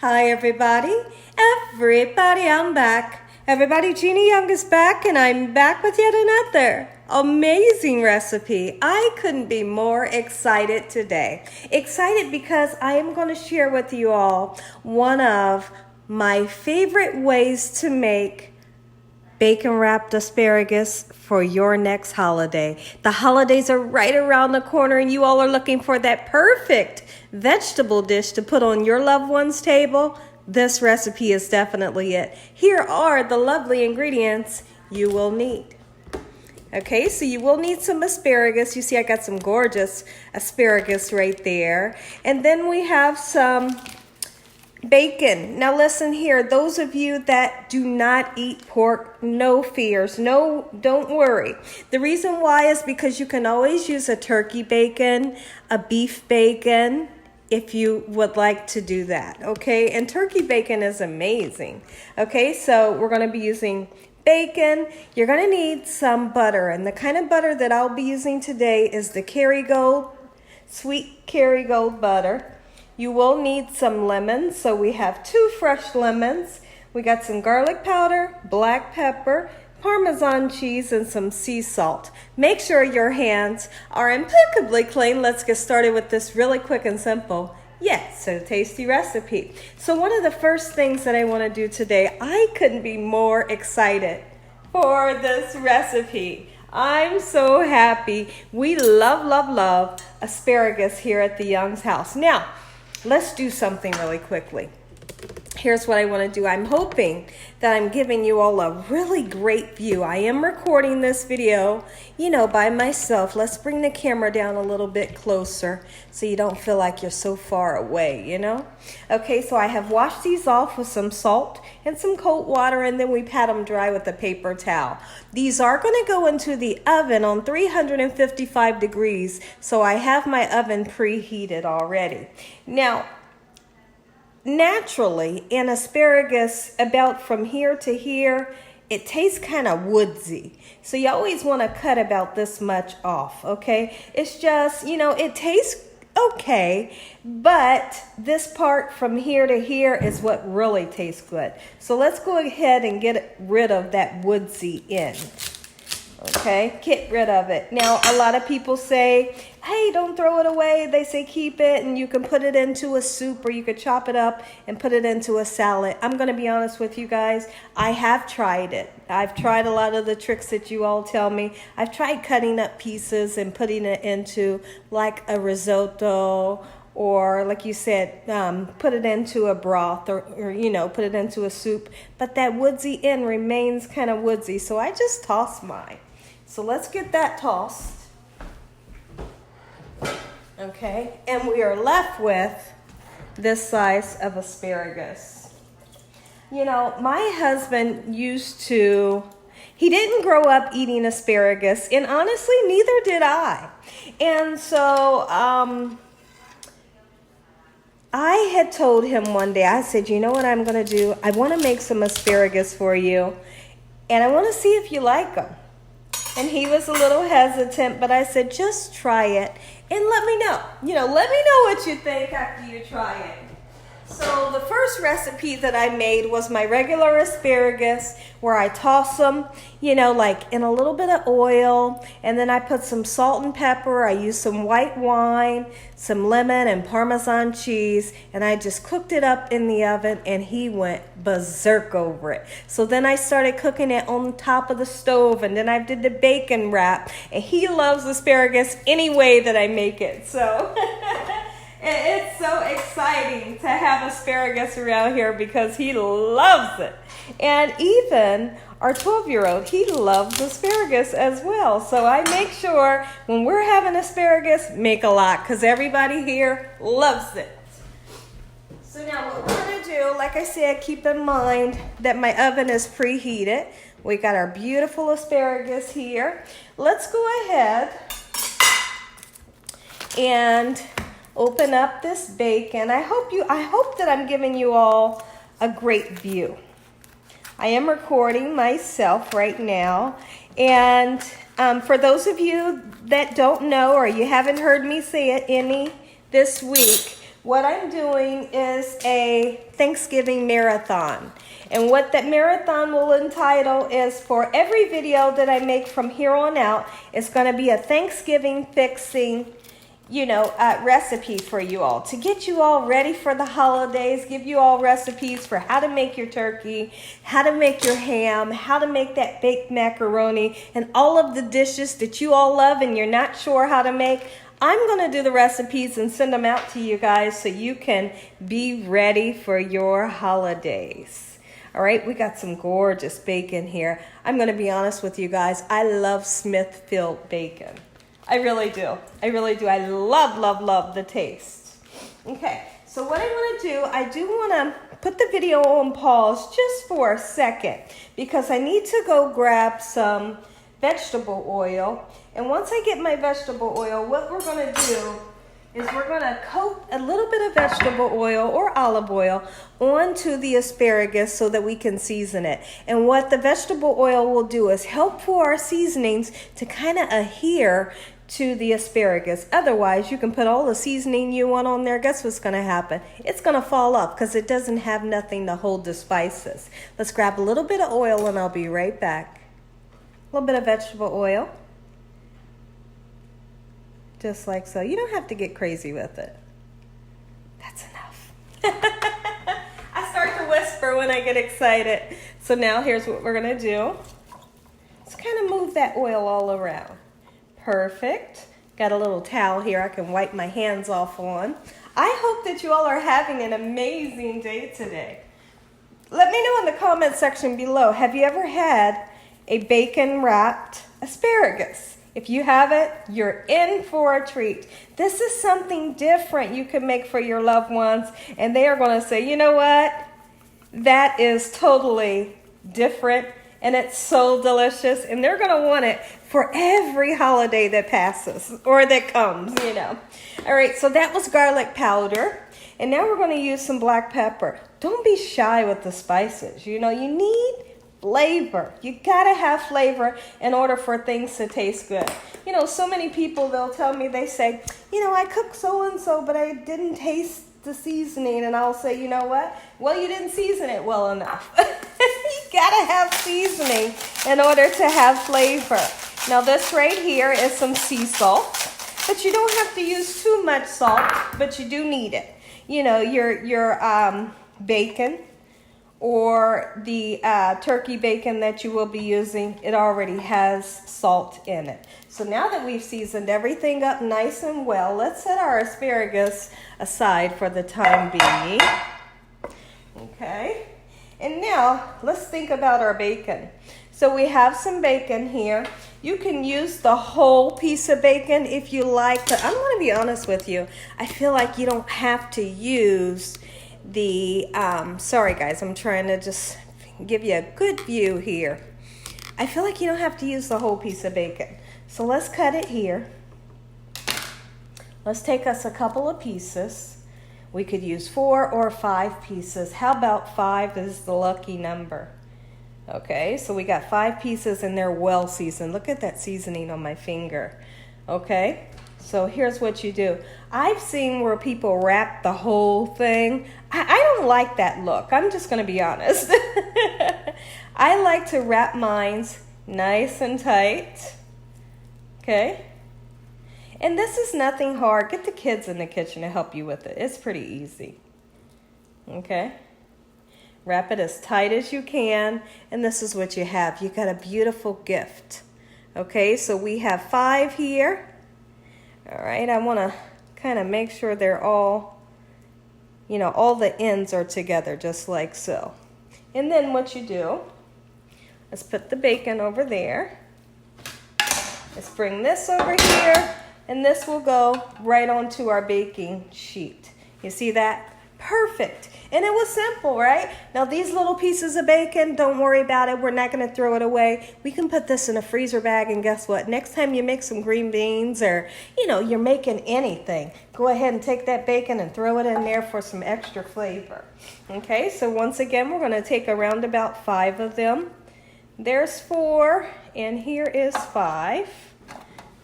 Hi everybody, I'm back. Everybody, Gina Young is back and I'm back with yet another amazing recipe. I couldn't be more excited today. Excited because I am going to share with you all one of my favorite ways to make bacon wrapped asparagus for your next holiday. The holidays are right around the corner and you all are looking for that perfect vegetable dish to put on your loved one's table. This recipe is definitely it. Here are the lovely ingredients you will need. Okay, so you will need some asparagus. You see I got some gorgeous asparagus right there. And then we have some bacon. Now listen here, those of you that do not eat pork, no fears, no, don't worry. The reason why is because you can always use a turkey bacon, a beef bacon, if you would like to do that, okay? And turkey bacon is amazing. Okay, so we're gonna be using bacon. You're gonna need some butter, and the kind of butter that I'll be using today is the Kerrygold, sweet Kerrygold butter. You will need some lemons, so we have 2 fresh lemons. We got some garlic powder, black pepper, Parmesan cheese, and some sea salt. Make sure your hands are impeccably clean. Let's get started with this really quick and simple, yet so tasty recipe. So one of the first things that I want to do today, I couldn't be more excited for this recipe. I'm so happy. We love asparagus here at the Young's house. Now, let's do something really quickly. Here's what I want to do. I'm hoping that I'm giving you all a really great view. I am recording this video, by myself. Let's bring the camera down a little bit closer so you don't feel like you're so far away, Okay, so I have washed these off with some salt and some cold water, and then we pat them dry with a paper towel. These are going to go into the oven on 355 degrees, so I have my oven preheated already. Now, naturally, in asparagus, about from here to here, it tastes kind of woodsy. So you always want to cut about this much off, okay? It's just, it tastes okay, but this part from here to here is what really tastes good. So let's go ahead and get rid of that woodsy end. Okay, get rid of it. Now, a lot of people say, hey, don't throw it away. They say keep it, and you can put it into a soup, or you could chop it up and put it into a salad. I'm going to be honest with you guys. I have tried it. I've tried a lot of the tricks that you all tell me. I've tried cutting up pieces and putting it into like a risotto, or like you said, put it into a broth, or put it into a soup. But that woodsy end remains kind of woodsy, so I just toss mine. So let's get that tossed. Okay, and we are left with this size of asparagus. My husband he didn't grow up eating asparagus, and honestly, neither did I. And so I had told him one day, I said, you know what I'm going to do? I want to make some asparagus for you, and I want to see if you like them. And he was a little hesitant, but I said, just try it and let me know. Let me know what you think after you try it. So the first recipe that I made was my regular asparagus, where I toss them, like in a little bit of oil, and then I put some salt and pepper. I used some white wine, some lemon, and Parmesan cheese, and I just cooked it up in the oven, and he went berserk over it. So then I started cooking it on top of the stove, and then I did the bacon wrap, and he loves asparagus any way that I make it. So it's so exciting to have asparagus around here because he loves it. And even our 12-year-old, he loves asparagus as well. So I make sure when we're having asparagus, make a lot, because everybody here loves it. So now what we're going to do, like I said, keep in mind that my oven is preheated. We got our beautiful asparagus here. Let's go ahead and open up this bacon. I hope that I'm giving you all a great view. I am recording myself right now, and for those of you that don't know, or you haven't heard me say it any this week, what I'm doing is a Thanksgiving marathon. And what that marathon will entitle is, for every video that I make from here on out, it's going to be a Thanksgiving fixing, recipe for you all, to get you all ready for the holidays, give you all recipes for how to make your turkey, how to make your ham, how to make that baked macaroni, and all of the dishes that you all love and you're not sure how to make. I'm going to do the recipes and send them out to you guys so you can be ready for your holidays. All right, we got some gorgeous bacon here. I'm going to be honest with you guys. I love Smithfield bacon. I really do. I really do. I love, love, love the taste. Okay, so what I want to do, I do want to put the video on pause just for a second because I need to go grab some vegetable oil. And once I get my vegetable oil, what we're going to do is we're going to coat a little bit of vegetable oil or olive oil onto the asparagus so that we can season it. And what the vegetable oil will do is help for our seasonings to kind of adhere to the asparagus. Otherwise, you can put all the seasoning you want on there. Guess what's going to happen? It's going to fall off because it doesn't have nothing to hold the spices. Let's grab a little bit of oil and I'll be right back. A little bit of vegetable oil. Just like so. You don't have to get crazy with it. That's enough. I start to whisper when I get excited. So now here's what we're going to do. Let's kind of move that oil all around. Perfect. Got a little towel here I can wipe my hands off on. I hope that you all are having an amazing day today. Let me know in the comment section below, have you ever had a bacon wrapped asparagus? If you haven't, you're in for a treat. This is something different you can make for your loved ones, and they are going to say, you know what? That is totally different, and it's so delicious, and they're going to want it for every holiday that passes or that comes, All right, so that was garlic powder, and now we're going to use some black pepper. Don't be shy with the spices. You need flavor. You gotta have flavor in order for things to taste good. So many people, they'll tell me, they say, I cooked so-and-so, but I didn't taste the seasoning. And I'll say, you know what? Well, you didn't season it well enough. You gotta have seasoning in order to have flavor. Now this right here is some sea salt, but you don't have to use too much salt, but you do need it. Your bacon, or the turkey bacon that you will be using, it already has salt in it. So now that we've seasoned everything up nice and well, let's set our asparagus aside for the time being. Okay, and now let's think about our bacon. So we have some bacon here. You can use the whole piece of bacon if you like, but I'm going to be honest with you. I feel like you don't have to use the, sorry guys, I'm trying to just give you a good view here. I feel like you don't have to use the whole piece of bacon. So let's cut it here. Let's take us a couple of pieces. We could use 4 or 5 pieces. How about 5 is the lucky number? Okay, so we got 5 pieces and they're well seasoned. Look at that seasoning on my finger. Okay, so here's what you do. I've seen where people wrap the whole thing. I don't like that look. I'm just going to be honest. I like to wrap mine nice and tight. Okay. And this is nothing hard. Get the kids in the kitchen to help you with it. It's pretty easy. Okay. Wrap it as tight as you can. And this is what you have. You got a beautiful gift. Okay. So we have 5 here. All right. I want to kind of make sure they're all, all the ends are together just like so. And then what you do, let's put the bacon over there. Let's bring this over here, and this will go right onto our baking sheet. You see that? Perfect. And it was simple, right? Now these little pieces of bacon, don't worry about it. We're not going to throw it away. We can put this in a freezer bag, and guess what? Next time you make some green beans or, you're making anything, go ahead and take that bacon and throw it in there for some extra flavor. Okay, so once again, we're going to take around about 5 of them. There's 4, and here is 5.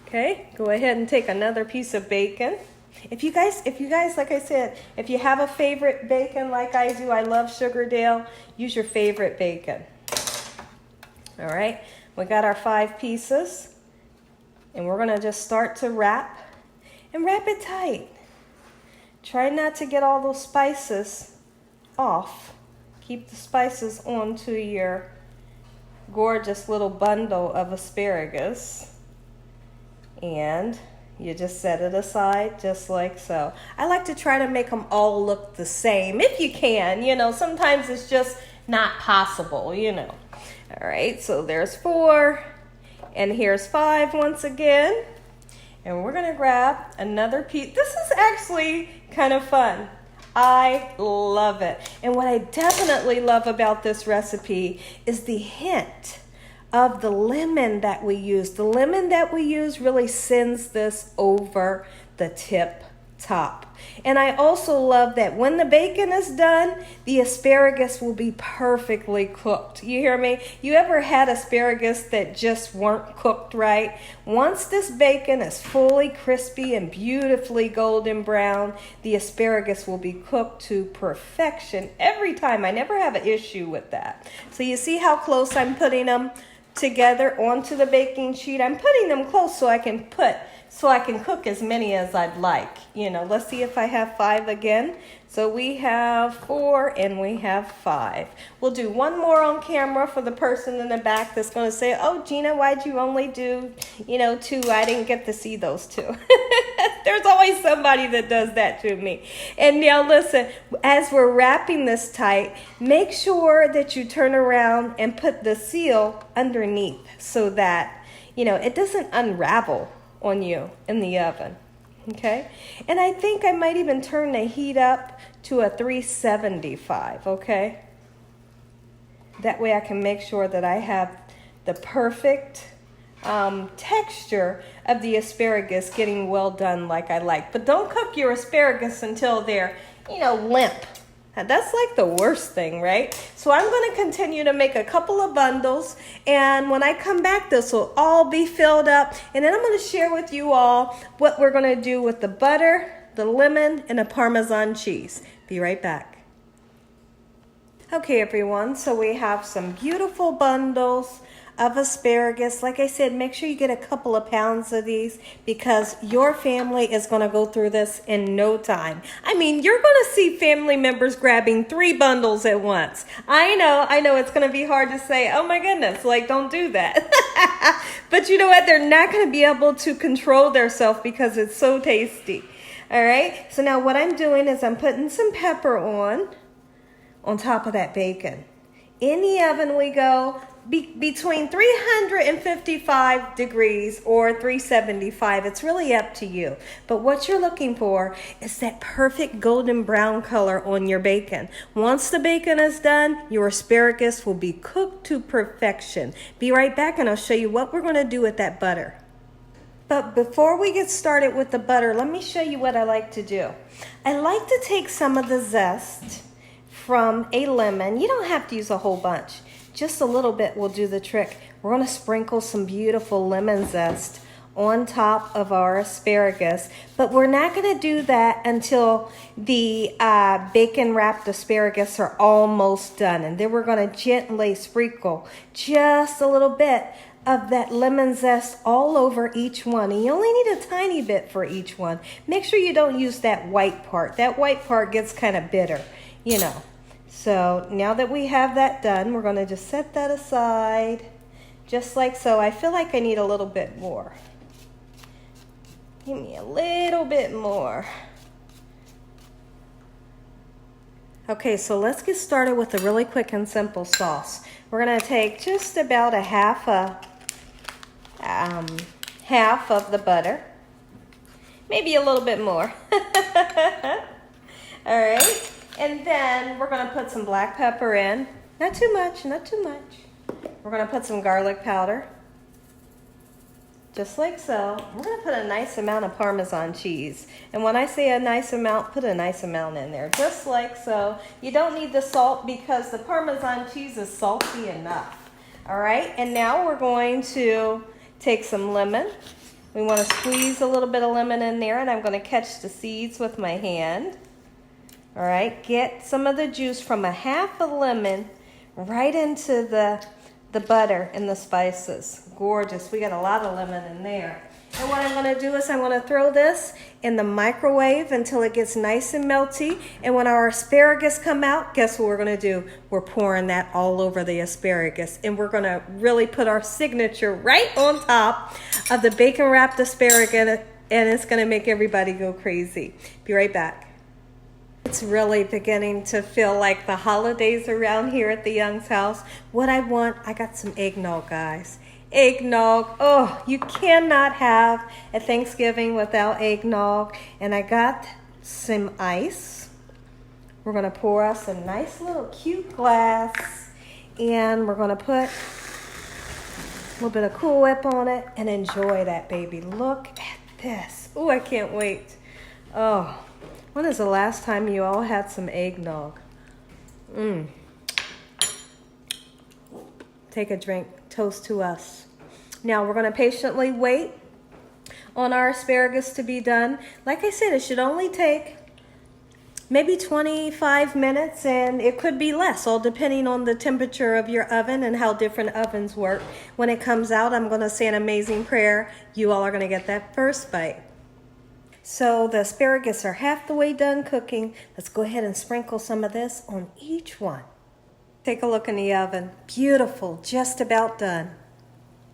Okay, go ahead and take another piece of bacon. If you guys, like I said, if you have a favorite bacon like I do, I love Sugardale, use your favorite bacon. All right, we got our 5 pieces, and we're gonna just start to wrap, and wrap it tight. Try not to get all those spices off. Keep the spices onto your gorgeous little bundle of asparagus, and you just set it aside just like so. I like to try to make them all look the same if you can. You know, sometimes it's just not possible, you know. All right, so there's 4, and here's 5 once again. And we're gonna grab another piece. This is actually kind of fun. I love it. And what I definitely love about this recipe is the hint of the lemon that we use. The lemon that we use really sends this over the tip top. And I also love that when the bacon is done, the asparagus will be perfectly cooked. You hear me? You ever had asparagus that just weren't cooked right? Once this bacon is fully crispy and beautifully golden brown, the asparagus will be cooked to perfection every time. I never have an issue with that. So you see how close I'm putting them together onto the baking sheet? I'm putting them close so I can cook as many as I'd like. You know, let's see if I have 5 again. So we have 4 and we have 5. We'll do one more on camera for the person in the back that's going to say, oh, Gina, why'd you only do, 2? I didn't get to see those 2. There's always somebody that does that to me. And now listen, as we're wrapping this tight, make sure that you turn around and put the seal underneath so that, it doesn't unravel on you in the oven. Okay, and I think I might even turn the heat up to a 375. Okay, that way I can make sure that I have the perfect texture of the asparagus getting well done like I like. But don't cook your asparagus until they're limp. That's like the worst thing, right? So I'm going to continue to make a couple of bundles, and when I come back, this will all be filled up, and then I'm going to share with you all what we're going to do with the butter, the lemon, and the Parmesan cheese. Be right back. Okay, everyone, so we have some beautiful bundles of asparagus. Like I said, make sure you get a couple of pounds of these because your family is going to go through this in no time. I mean, you're going to see family members grabbing 3 bundles at once. I know it's going to be hard to say, oh my goodness, like don't do that. But you know what? They're not going to be able to control themselves because it's so tasty. All right. So now what I'm doing is I'm putting some pepper on top of that bacon. In the oven we go. Between 355 degrees or 375. It's really up to you. But what you're looking for is that perfect golden brown color on your bacon. Once the bacon is done, your asparagus will be cooked to perfection. Be right back and I'll show you what we're going to do with that butter. But before we get started with the butter, let me show you what I like to do. I like to take some of the zest from a lemon. You don't have to use a whole bunch. Just a little bit will do the trick. We're going to sprinkle some beautiful lemon zest on top of our asparagus, but we're not going to do that until the bacon wrapped asparagus are almost done. And then we're going to gently sprinkle just a little bit of that lemon zest all over each one. And you only need a tiny bit for each one. Make sure you don't use that white part. That white part gets kind of bitter, So now that we have that done, we're going to just set that aside, just like so. I feel like I need a little bit more. Give me a little bit more. Okay, so let's get started with a really quick and simple sauce. We're going to take just about a half of the butter, maybe a little bit more. All right. And then we're going to put some black pepper in. Not too much, not too much. We're going to put some garlic powder. Just like so. We're going to put a nice amount of Parmesan cheese. And when I say a nice amount, put a nice amount in there. Just like so. You don't need the salt because the Parmesan cheese is salty enough. All right. And now we're going to take some lemon. We want to squeeze a little bit of lemon in there, and I'm going to catch the seeds with my hand. All right, get some of the juice from a half a lemon right into the butter and the spices. Gorgeous. We got a lot of lemon in there. And what I'm going to do is I'm going to throw this in the microwave until it gets nice and melty. And when our asparagus come out, guess what we're going to do? We're pouring that all over the asparagus. And we're going to really put our signature right on top of the bacon wrapped asparagus. And it's going to make everybody go crazy. Be right back. It's really beginning to feel like the holidays around here at the Young's house. What I want, I got some eggnog, guys. Eggnog. Oh, you cannot have a Thanksgiving without eggnog. And I got some ice. We're going to pour us a nice little cute glass. And we're going to put a little bit of Cool Whip on it and enjoy that, baby. Look at this. Oh, I can't wait. Oh, when is the last time you all had some eggnog? Take a drink. Toast to us. Now we're going to patiently wait on our asparagus to be done. Like I said, it should only take maybe 25 minutes, and it could be less, all depending on the temperature of your oven and how different ovens work. When it comes out, I'm going to say an amazing prayer. You all are going to get that first bite. So the asparagus are half the way done cooking. Let's go ahead and sprinkle some of this on each one. Take a look in the oven. Beautiful, just about done.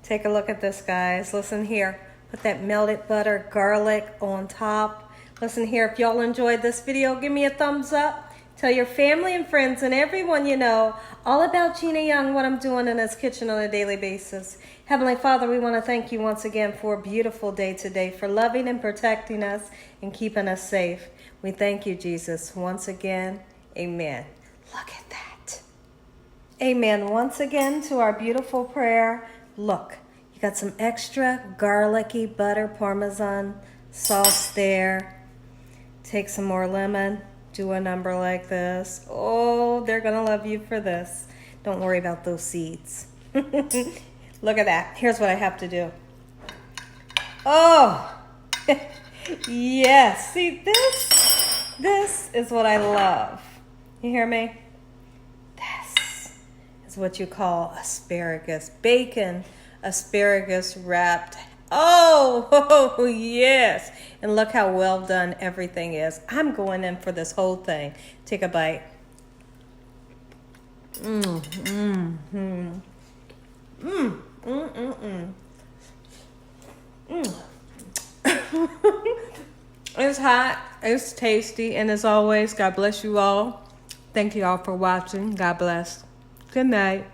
Take a look at this, guys. Listen here. Put that melted butter, garlic on top. Listen here, if y'all enjoyed this video, give me a thumbs up. Tell your family and friends and everyone you know all about Gina Young, what I'm doing in this kitchen on a daily basis. Heavenly Father, we want to thank you once again for a beautiful day today, for loving and protecting us and keeping us safe. We thank you, Jesus, once again. Amen. Look at that. Amen. Once again to our beautiful prayer. Look, you got some extra garlicky butter Parmesan sauce there. Take some more lemon. Do a number like this. Oh, they're going to love you for this. Don't worry about those seeds. Look at that. Here's what I have to do. Oh, yes. See, this is what I love. You hear me? This is what you call asparagus. Bacon, asparagus wrapped. Oh, yes. And look how well done everything is. I'm going in for this whole thing. Take a bite. It's hot, it's tasty, and as always, God bless you all. Thank you all for watching. God bless. Good night.